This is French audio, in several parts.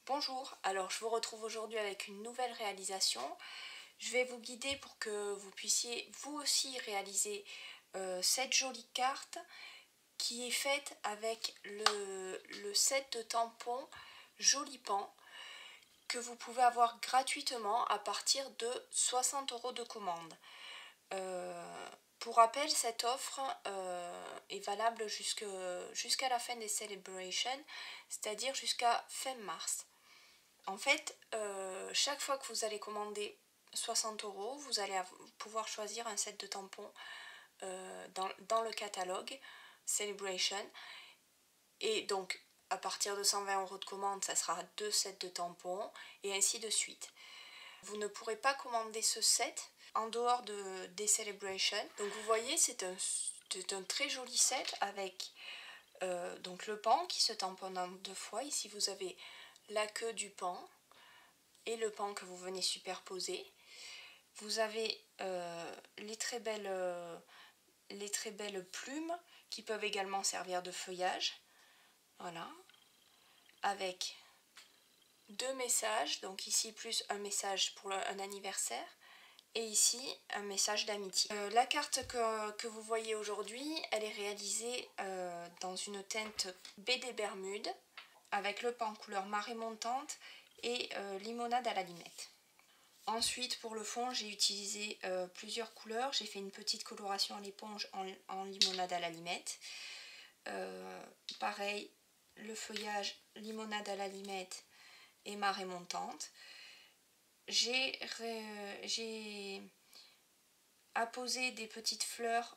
Bonjour, alors je vous retrouve aujourd'hui avec une nouvelle réalisation. Je vais vous guider pour que vous puissiez vous aussi réaliser cette jolie carte qui est faite avec le set de tampons Jolipan que vous pouvez avoir gratuitement à partir de 60 € de commande. Pour rappel, cette offre est valable jusqu'à la fin des celebrations, c'est-à-dire jusqu'à fin mars. En fait, chaque fois que vous allez commander 60 €, vous allez pouvoir choisir un set de tampons dans le catalogue Celebration. Et donc, à partir de 120 € de commande, ça sera 2 sets de tampons et ainsi de suite. Vous ne pourrez pas commander ce set en dehors des Celebrations. Donc vous voyez, c'est un très joli set avec donc le pan qui se tamponne en 2 fois. Ici, vous avez la queue du pan et le pan que vous venez superposer. Vous avez les très belles plumes qui peuvent également servir de feuillage. Voilà. Avec 2 messages, donc ici plus un message pour un anniversaire et ici un message d'amitié. La carte que vous voyez aujourd'hui, elle est réalisée dans une teinte baie des Bermudes avec le pan couleur marée montante et limonade à la limette. Ensuite, pour le fond, j'ai utilisé plusieurs couleurs. J'ai fait une petite coloration à l'éponge en limonade à la limette. Pareil, le feuillage limonade à la limette et marée montante. J'ai apposé des petites fleurs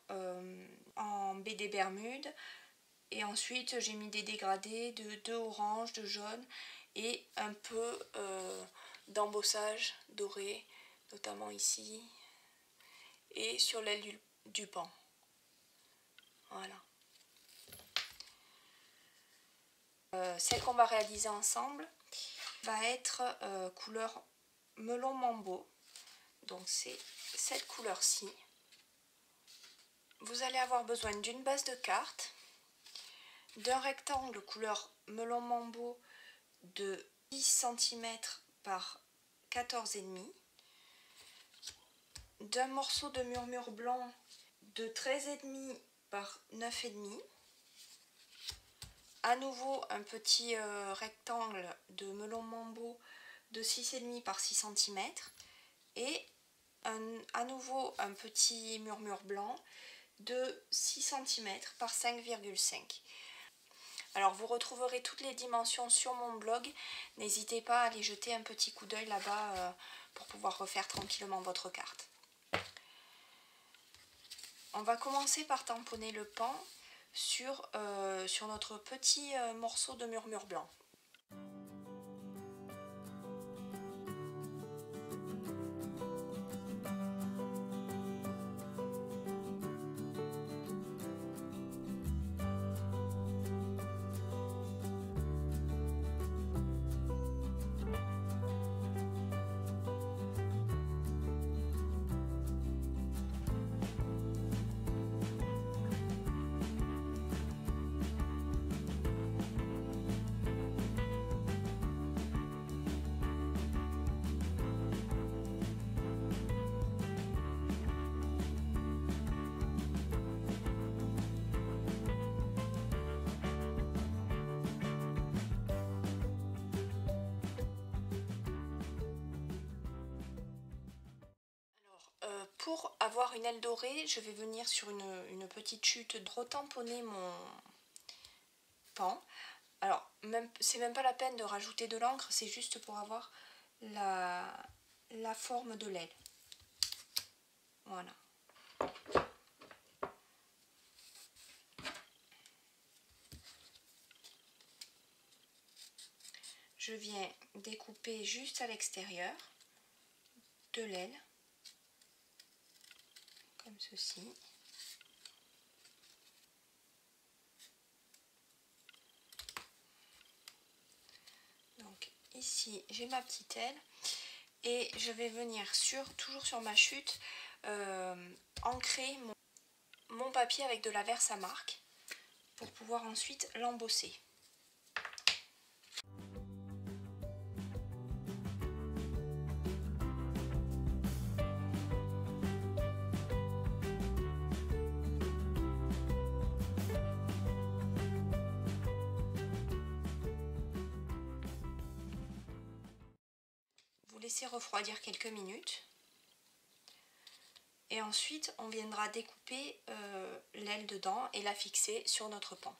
en baie des Bermudes. Et ensuite, j'ai mis des dégradés de orange, de jaune et un peu d'embossage doré, notamment ici et sur l'aile du pan. Voilà. Celle qu'on va réaliser ensemble va être couleur melon mambo. Donc c'est cette couleur-ci. Vous allez avoir besoin d'une base de carte, d'un rectangle couleur melon mambo de 10 cm par 14,5, d'un morceau de murmure blanc de 13,5 par 9,5, à nouveau un petit rectangle de melon mambo de 6,5 par 6 cm et à nouveau un petit murmure blanc de 6 cm par 5,5. Alors vous retrouverez toutes les dimensions sur mon blog, n'hésitez pas à aller jeter un petit coup d'œil là-bas pour pouvoir refaire tranquillement votre carte. On va commencer par tamponner le pan sur notre petit morceau de murmure blanc. Pour avoir une aile dorée, je vais venir sur une petite chute retamponner mon pan. Alors, c'est même pas la peine de rajouter de l'encre, c'est juste pour avoir la forme de l'aile. Voilà. Je viens découper juste à l'extérieur de l'aile, comme ceci. Donc ici j'ai ma petite aile et je vais venir toujours sur ma chute ancrer mon papier avec de la Versamark pour pouvoir ensuite l'embosser. laisser refroidir quelques minutes. Et ensuite, on viendra découper l'aile dedans et la fixer sur notre pan.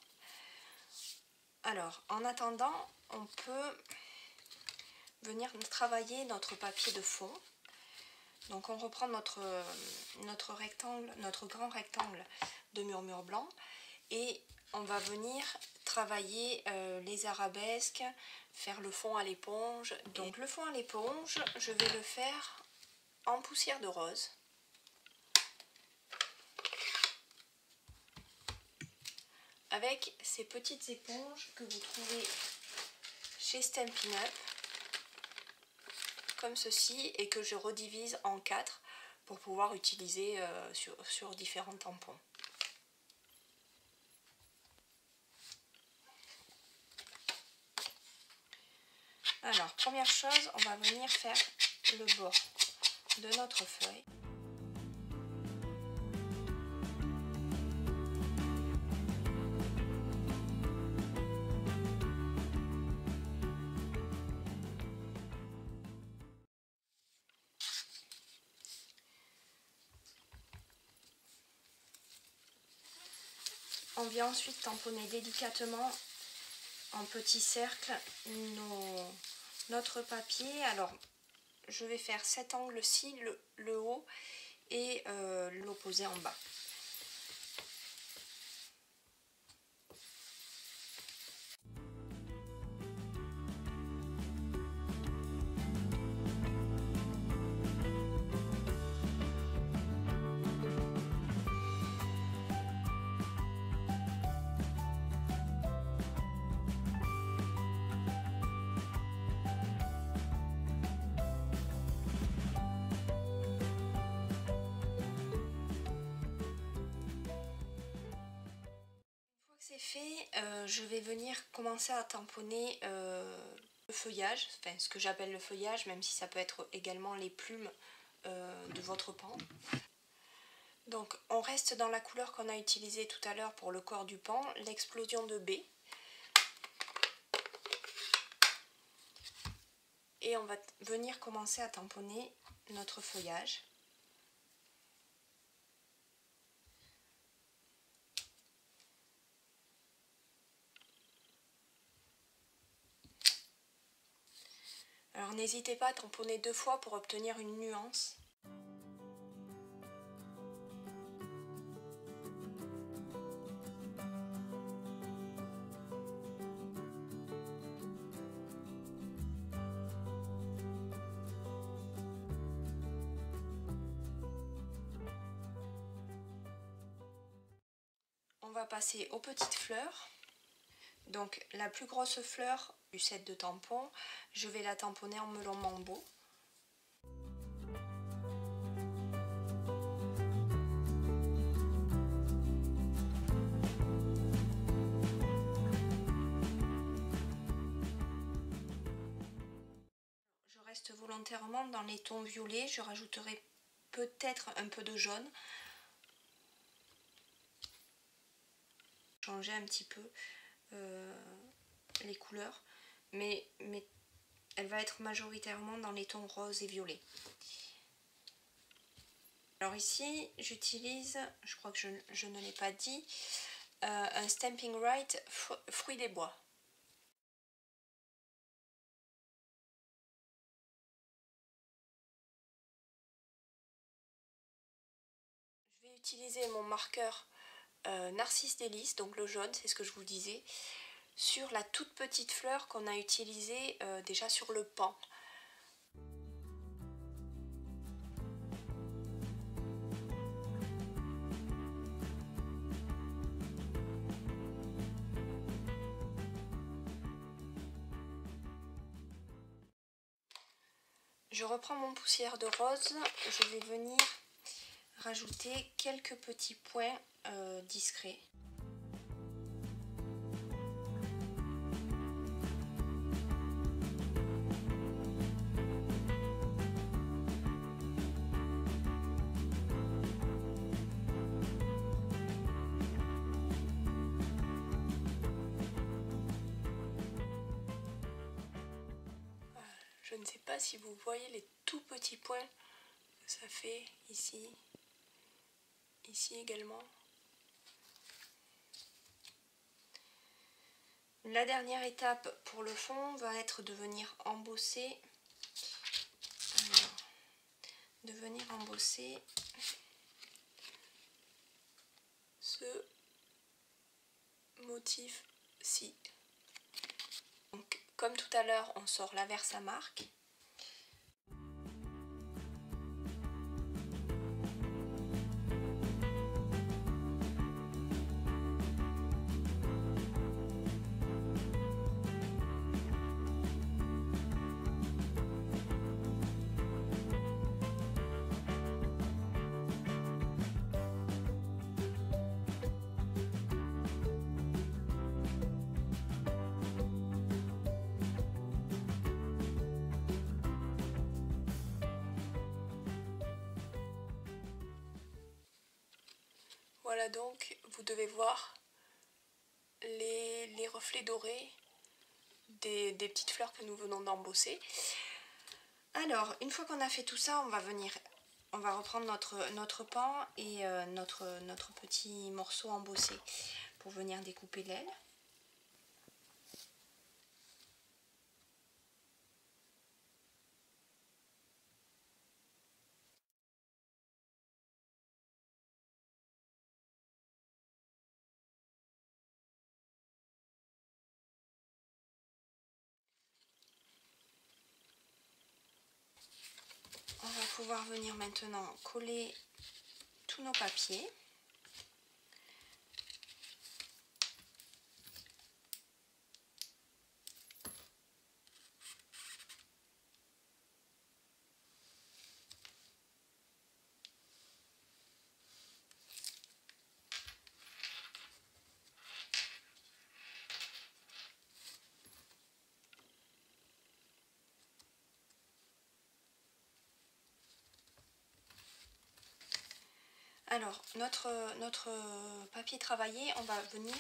Alors, en attendant, on peut venir travailler notre papier de fond. Donc, on reprend notre rectangle, notre grand rectangle de murmure blanc et on va venir travailler les arabesques, faire le fond à l'éponge. Donc, le fond à l'éponge, je vais le faire en poussière de rose. Avec ces petites éponges que vous trouvez chez Stampin' Up, comme ceci, et que je redivise en 4 pour pouvoir utiliser sur différents tampons. Alors, première chose, on va venir faire le bord de notre feuille. On vient ensuite tamponner délicatement en petits cercles notre papier. Alors, je vais faire cet angle-ci, le haut, et l'opposé en bas. C'est fait, je vais venir commencer à tamponner le feuillage, enfin ce que j'appelle le feuillage, même si ça peut être également les plumes de votre pan. Donc on reste dans la couleur qu'on a utilisée tout à l'heure pour le corps du pan, l'explosion de baie. Et on va venir commencer à tamponner notre feuillage. Alors n'hésitez pas à tamponner 2 fois pour obtenir une nuance. On va passer aux petites fleurs. Donc la plus grosse fleur du set de tampons, je vais la tamponner en melon mambo. Je reste volontairement dans les tons violets, je rajouterai peut-être un peu de jaune. Changer un petit peu les couleurs, mais elle va être majoritairement dans les tons roses et violets. Alors ici j'utilise, je crois que je ne l'ai pas dit, un Stampin' Right fruits des bois. Je vais utiliser mon marqueur Narcisse Délice, donc le jaune, c'est ce que je vous disais, sur la toute petite fleur qu'on a utilisée déjà sur le pan. Je reprends mon poussière de rose, je vais venir rajouter quelques petits points discrets. Je ne sais pas pas si vous voyez les tout petits points que ça fait ici, ici également. La dernière étape pour le fond va être de venir embosser. Alors, de venir embosser ce motif-ci. Donc, comme tout à l'heure, on sort l'averse à marque. Voilà, donc vous devez voir les reflets dorés des petites fleurs que nous venons d'embosser. Alors, une fois qu'on a fait tout ça, on va reprendre notre pan et notre petit morceau embossé pour venir découper l'aile. On va pouvoir venir maintenant coller tous nos papiers. Alors, notre papier travaillé, on va venir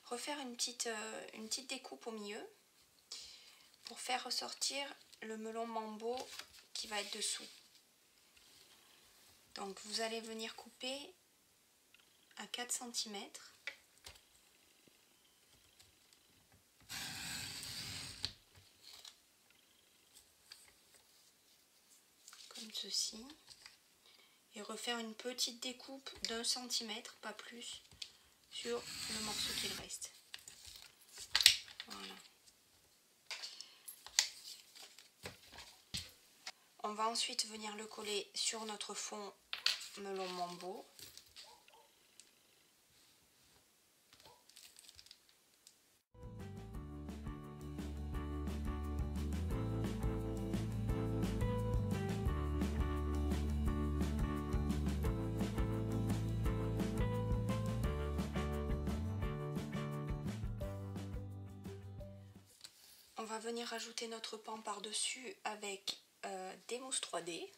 refaire une petite découpe au milieu pour faire ressortir le melon mambo qui va être dessous. Donc, vous allez venir couper à 4 cm. Comme ceci. Et refaire une petite découpe d'1 cm, pas plus, sur le morceau qu'il reste. Voilà. On va ensuite venir le coller sur notre fond melon mambo. On va venir rajouter notre pan par-dessus avec des mousses 3D.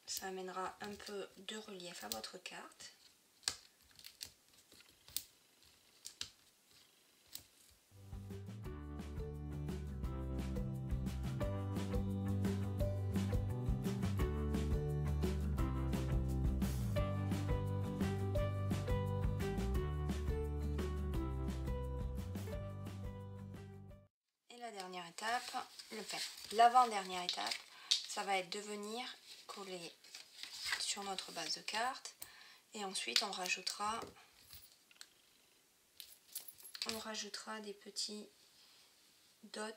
Ça amènera un peu de relief à votre carte. Dernière étape, l'avant-dernière étape, ça va être de venir coller sur notre base de carte et ensuite on rajoutera des petits dots.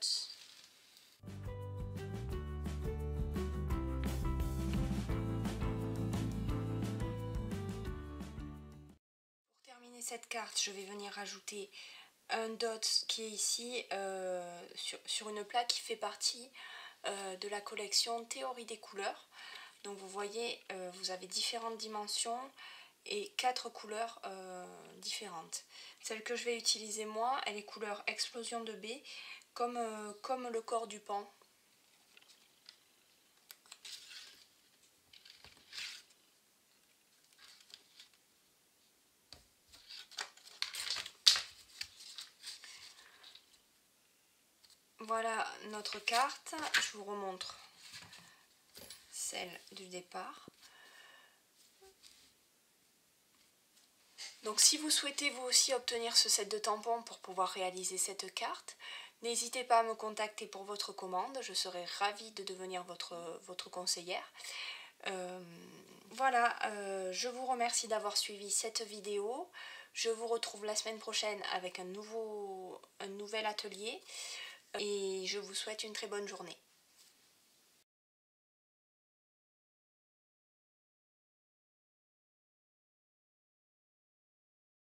Pour terminer cette carte, je vais venir rajouter un dot qui est ici sur une plaque qui fait partie de la collection Théorie des couleurs. Donc vous voyez, vous avez différentes dimensions et 4 couleurs différentes. Celle que je vais utiliser moi, elle est couleur explosion de baie, comme le corps du pan. Voilà notre carte. Je vous remontre celle du départ. Donc si vous souhaitez vous aussi obtenir ce set de tampons pour pouvoir réaliser cette carte, n'hésitez pas à me contacter pour votre commande, je serai ravie de devenir votre conseillère. Voilà, je vous remercie d'avoir suivi cette vidéo. Je vous retrouve la semaine prochaine avec un nouvel atelier et je vous souhaite une très bonne journée.